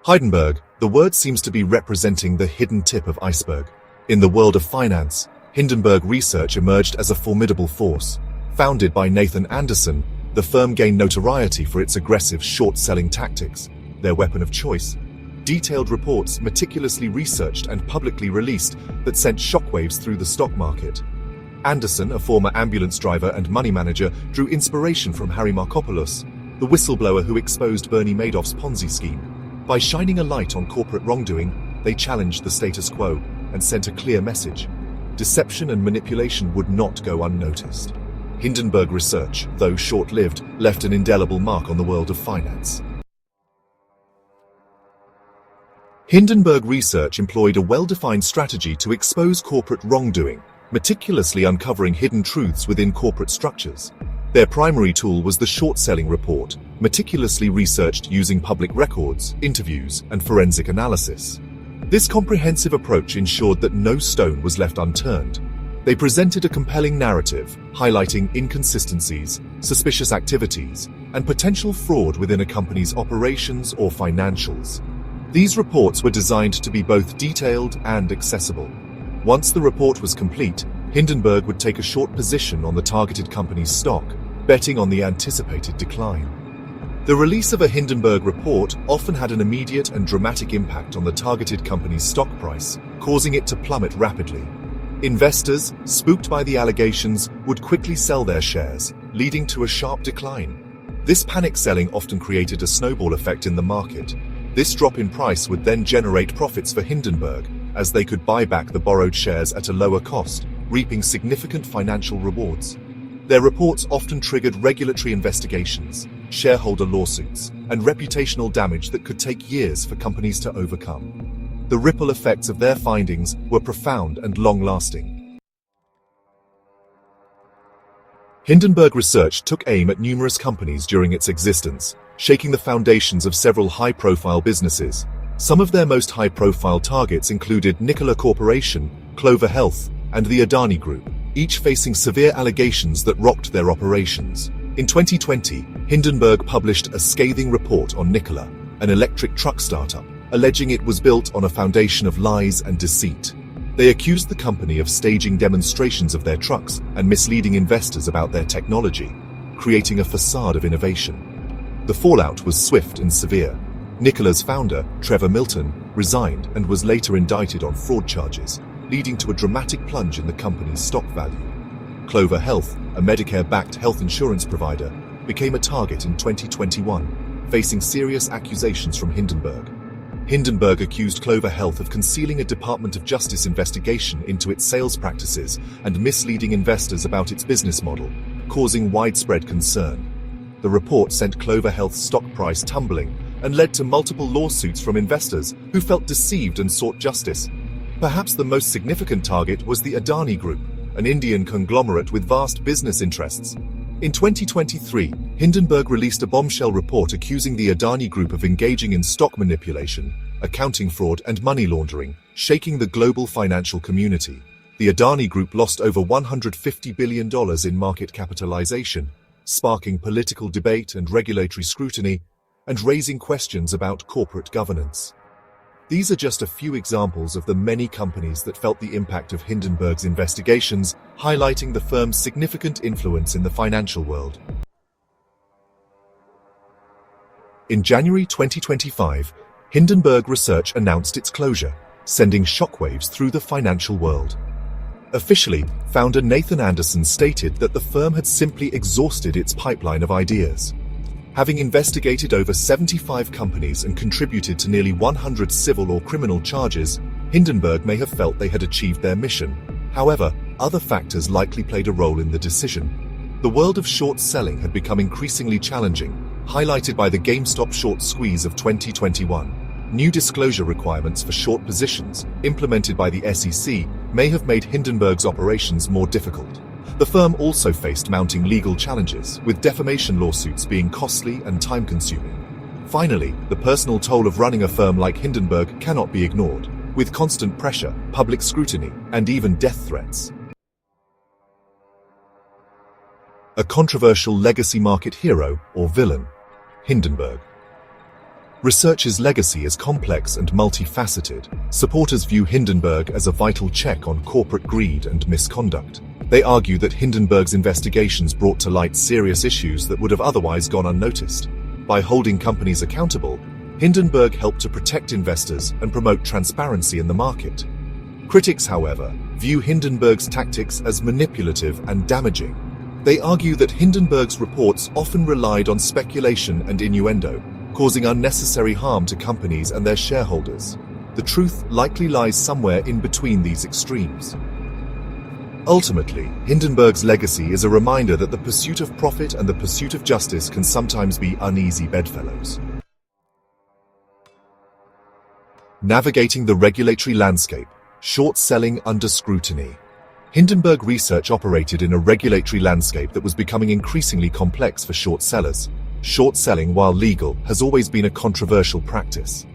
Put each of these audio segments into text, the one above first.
Hindenburg, the word seems to be representing the hidden tip of iceberg. In the world of finance, Hindenburg Research emerged as a formidable force. Founded by Nathan Anderson, the firm gained notoriety for its aggressive short-selling tactics, their weapon of choice. Detailed reports meticulously researched and publicly released that sent shockwaves through the stock market. Anderson, a former ambulance driver and money manager, drew inspiration from Harry Markopolos, the whistleblower who exposed Bernie Madoff's Ponzi scheme. By shining a light on corporate wrongdoing, they challenged the status quo and sent a clear message. Deception and manipulation would not go unnoticed. Hindenburg Research, though short-lived, left an indelible mark on the world of finance. Hindenburg Research employed a well-defined strategy to expose corporate wrongdoing, meticulously uncovering hidden truths within corporate structures. Their primary tool was the short-selling report, meticulously researched using public records, interviews, and forensic analysis. This comprehensive approach ensured that no stone was left unturned. They presented a compelling narrative, highlighting inconsistencies, suspicious activities, and potential fraud within a company's operations or financials. These reports were designed to be both detailed and accessible. Once the report was complete, Hindenburg would take a short position on the targeted company's stock, betting on the anticipated decline. The release of a Hindenburg report often had an immediate and dramatic impact on the targeted company's stock price, causing it to plummet rapidly. Investors, spooked by the allegations, would quickly sell their shares, leading to a sharp decline. This panic selling often created a snowball effect in the market. This drop in price would then generate profits for Hindenburg, as they could buy back the borrowed shares at a lower cost, reaping significant financial rewards. Their reports often triggered regulatory investigations, shareholder lawsuits, and reputational damage that could take years for companies to overcome. The ripple effects of their findings were profound and long-lasting. Hindenburg Research took aim at numerous companies during its existence, shaking the foundations of several high-profile businesses. Some of their most high-profile targets included Nikola Corporation, Clover Health, and the Adani Group, each facing severe allegations that rocked their operations. In 2020, Hindenburg published a scathing report on Nikola, an electric truck startup, alleging it was built on a foundation of lies and deceit. They accused the company of staging demonstrations of their trucks and misleading investors about their technology, creating a facade of innovation. The fallout was swift and severe. Nikola's founder, Trevor Milton, resigned and was later indicted on fraud charges, leading to a dramatic plunge in the company's stock value. Clover Health, a Medicare-backed health insurance provider, became a target in 2021, facing serious accusations from Hindenburg. Hindenburg accused Clover Health of concealing a Department of Justice investigation into its sales practices and misleading investors about its business model, causing widespread concern. The report sent Clover Health's stock price tumbling and led to multiple lawsuits from investors who felt deceived and sought justice. Perhaps the most significant target was the Adani Group, an Indian conglomerate with vast business interests. In 2023, Hindenburg released a bombshell report accusing the Adani Group of engaging in stock manipulation, accounting fraud, and money laundering, shaking the global financial community. The Adani Group lost over $150 billion in market capitalization, sparking political debate and regulatory scrutiny, and raising questions about corporate governance. These are just a few examples of the many companies that felt the impact of Hindenburg's investigations, highlighting the firm's significant influence in the financial world. In January 2025, Hindenburg Research announced its closure, sending shockwaves through the financial world. Officially, founder Nathan Anderson stated that the firm had simply exhausted its pipeline of ideas. Having investigated over 75 companies and contributed to nearly 100 civil or criminal charges, Hindenburg may have felt they had achieved their mission. However, other factors likely played a role in the decision. The world of short selling had become increasingly challenging, highlighted by the GameStop short squeeze of 2021. New disclosure requirements for short positions, implemented by the SEC, may have made Hindenburg's operations more difficult. The firm also faced mounting legal challenges, with defamation lawsuits being costly and time-consuming. Finally, the personal toll of running a firm like Hindenburg cannot be ignored, with constant pressure, public scrutiny, and even death threats. A controversial legacy market hero or villain, Hindenburg. Research's legacy is complex and multifaceted. Supporters view Hindenburg as a vital check on corporate greed and misconduct. They argue that Hindenburg's investigations brought to light serious issues that would have otherwise gone unnoticed. By holding companies accountable, Hindenburg helped to protect investors and promote transparency in the market. Critics, however, view Hindenburg's tactics as manipulative and damaging. They argue that Hindenburg's reports often relied on speculation and innuendo, causing unnecessary harm to companies and their shareholders. The truth likely lies somewhere in between these extremes. Ultimately, Hindenburg's legacy is a reminder that the pursuit of profit and the pursuit of justice can sometimes be uneasy bedfellows. Navigating the regulatory landscape, short selling under scrutiny. Hindenburg Research operated in a regulatory landscape that was becoming increasingly complex for short sellers. Short selling, while legal, has always been a controversial practice.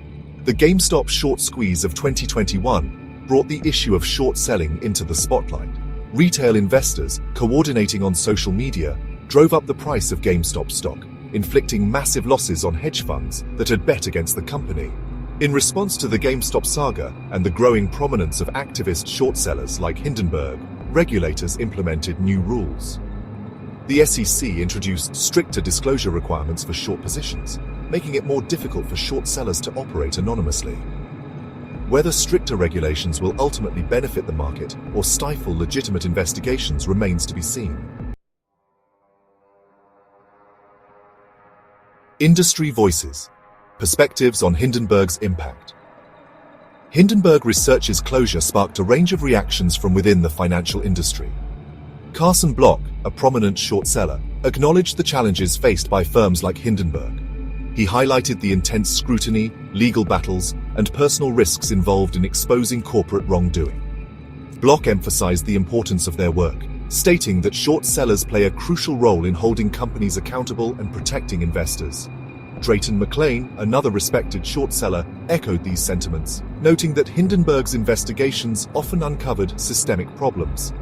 The GameStop short squeeze of 2021 brought the issue of short selling into the spotlight. Retail investors, coordinating on social media, drove up the price of GameStop stock, inflicting massive losses on hedge funds that had bet against the company. In response to the GameStop saga and the growing prominence of activist short sellers like Hindenburg, regulators implemented new rules. The SEC introduced stricter disclosure requirements for short positions, making it more difficult for short sellers to operate anonymously. Whether stricter regulations will ultimately benefit the market or stifle legitimate investigations remains to be seen. Industry voices. Perspectives on Hindenburg's impact. Hindenburg Research's closure sparked a range of reactions from within the financial industry. Carson Block, a prominent short seller, acknowledged the challenges faced by firms like Hindenburg. He highlighted the intense scrutiny, legal battles, and personal risks involved in exposing corporate wrongdoing. Block emphasized the importance of their work, stating that short sellers play a crucial role in holding companies accountable and protecting investors. Drayton McLean, another respected short seller, echoed these sentiments, noting that Hindenburg's investigations often uncovered systemic problems.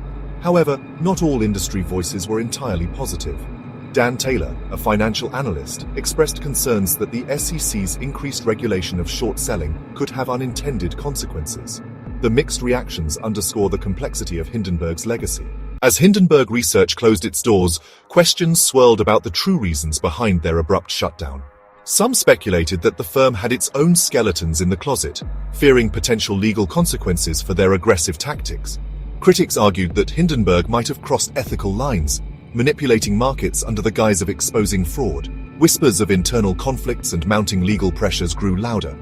However, not all industry voices were entirely positive. Dan Taylor, a financial analyst, expressed concerns that the SEC's increased regulation of short selling could have unintended consequences. The mixed reactions underscore the complexity of Hindenburg's legacy. As Hindenburg Research closed its doors, questions swirled about the true reasons behind their abrupt shutdown. Some speculated that the firm had its own skeletons in the closet, fearing potential legal consequences for their aggressive tactics. Critics argued that Hindenburg might have crossed ethical lines, manipulating markets under the guise of exposing fraud. Whispers of internal conflicts and mounting legal pressures grew louder.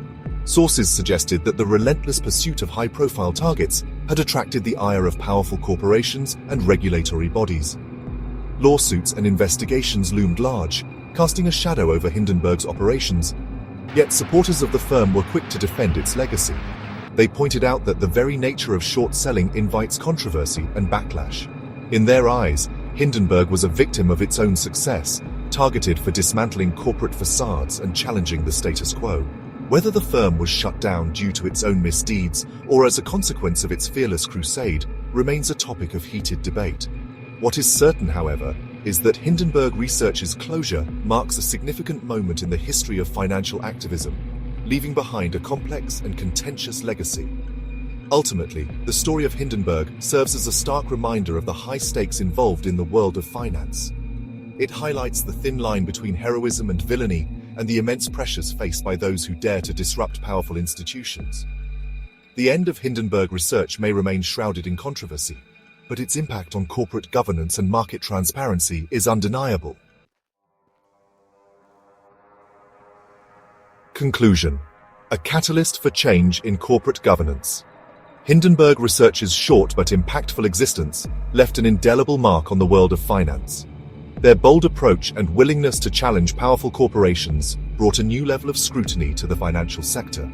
Sources suggested that the relentless pursuit of high-profile targets had attracted the ire of powerful corporations and regulatory bodies. Lawsuits and investigations loomed large, casting a shadow over Hindenburg's operations. Yet supporters of the firm were quick to defend its legacy. They pointed out that the very nature of short selling invites controversy and backlash. In their eyes, Hindenburg was a victim of its own success, targeted for dismantling corporate facades and challenging the status quo. Whether the firm was shut down due to its own misdeeds or as a consequence of its fearless crusade remains a topic of heated debate. What is certain, however, is that Hindenburg Research's closure marks a significant moment in the history of financial activism, leaving behind a complex and contentious legacy. Ultimately, the story of Hindenburg serves as a stark reminder of the high stakes involved in the world of finance. It highlights the thin line between heroism and villainy and the immense pressures faced by those who dare to disrupt powerful institutions. The end of Hindenburg Research may remain shrouded in controversy, but its impact on corporate governance and market transparency is undeniable. Conclusion: a catalyst for change in corporate governance. Hindenburg Research's short but impactful existence left an indelible mark on the world of finance. Their bold approach and willingness to challenge powerful corporations brought a new level of scrutiny to the financial sector.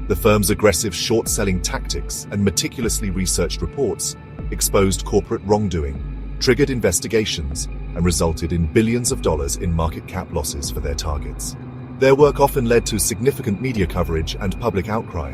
The firm's aggressive short-selling tactics and meticulously researched reports exposed corporate wrongdoing, triggered investigations, and resulted in billions of dollars in market cap losses for their targets. Their work often led to significant media coverage and public outcry.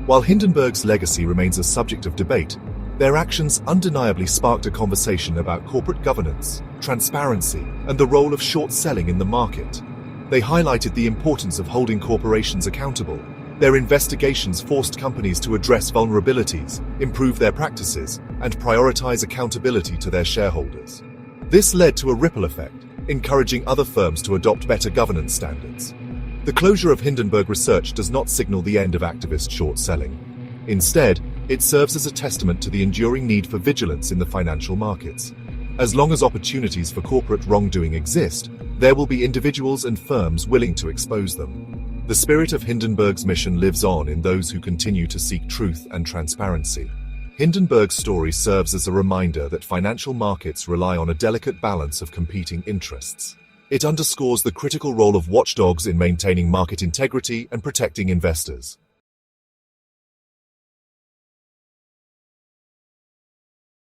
While Hindenburg's legacy remains a subject of debate, their actions undeniably sparked a conversation about corporate governance, transparency, and the role of short selling in the market. They highlighted the importance of holding corporations accountable. Their investigations forced companies to address vulnerabilities, improve their practices, and prioritize accountability to their shareholders. This led to a ripple effect, encouraging other firms to adopt better governance standards. The closure of Hindenburg Research does not signal the end of activist short selling. Instead, it serves as a testament to the enduring need for vigilance in the financial markets. As long as opportunities for corporate wrongdoing exist, there will be individuals and firms willing to expose them. The spirit of Hindenburg's mission lives on in those who continue to seek truth and transparency. Hindenburg's story serves as a reminder that financial markets rely on a delicate balance of competing interests. It underscores the critical role of watchdogs in maintaining market integrity and protecting investors.